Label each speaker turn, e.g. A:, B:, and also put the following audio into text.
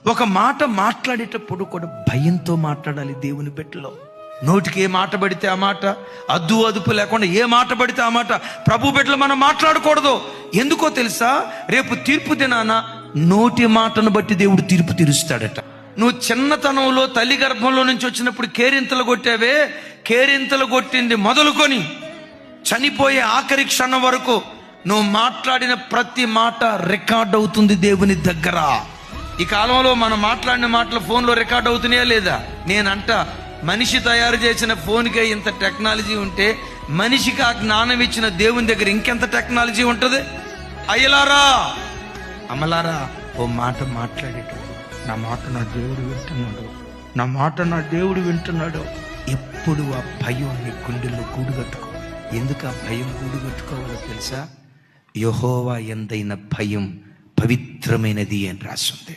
A: ఒక మాట మాట్లాడేటప్పుడు కూడా భయంతో మాట్లాడాలి. దేవుని బిడ్డలో నోటికి ఏ మాట పడితే ఆ మాట, అద్దు అదుపు లేకుండా ఏ మాట పడితే ఆ మాట ప్రభు బిడ్డలు మనం మాట్లాడకూడదు. ఎందుకో తెలుసా? రేపు తీర్పు దినాన నోటి మాటను బట్టి దేవుడు తీర్పు తీరుస్తాడట. నువ్వు చిన్నతనంలో తల్లి గర్భంలో నుంచి వచ్చినప్పుడు కేరింతలు కొట్టావే, కేరింతలు కొట్టింది మొదలుకొని చనిపోయే ఆఖరి క్షణం వరకు నువ్వు మాట్లాడిన ప్రతి మాట రికార్డ్ అవుతుంది దేవుని దగ్గర. ఈ కాలంలో మనం మాట్లాడిన మాటలు ఫోన్లో రికార్డ్ అవుతున్నాయా లేదా? నేనంట మనిషి తయారు చేసిన ఫోన్కే ఇంత టెక్నాలజీ ఉంటే మనిషికి ఆ జ్ఞానం ఇచ్చిన దేవుని దగ్గర ఇంకెంత టెక్నాలజీ ఉంటుంది? అయ్యలారా, అమలారా, ఓ మాట మాట్లాడేటప్పుడు నా మాట నా దేవుడు వింటున్నాడు, నా మాట నా దేవుడు వింటున్నాడు. ఎప్పుడు ఆ భయం నీ గుండెల్లో గూడుగట్టుకో. ఎందుకు ఆ భయం గూడుగట్టుకోవాలో తెలుసా? యెహోవా యందైన భయం పవిత్రమైనది అని రాస్తుంది.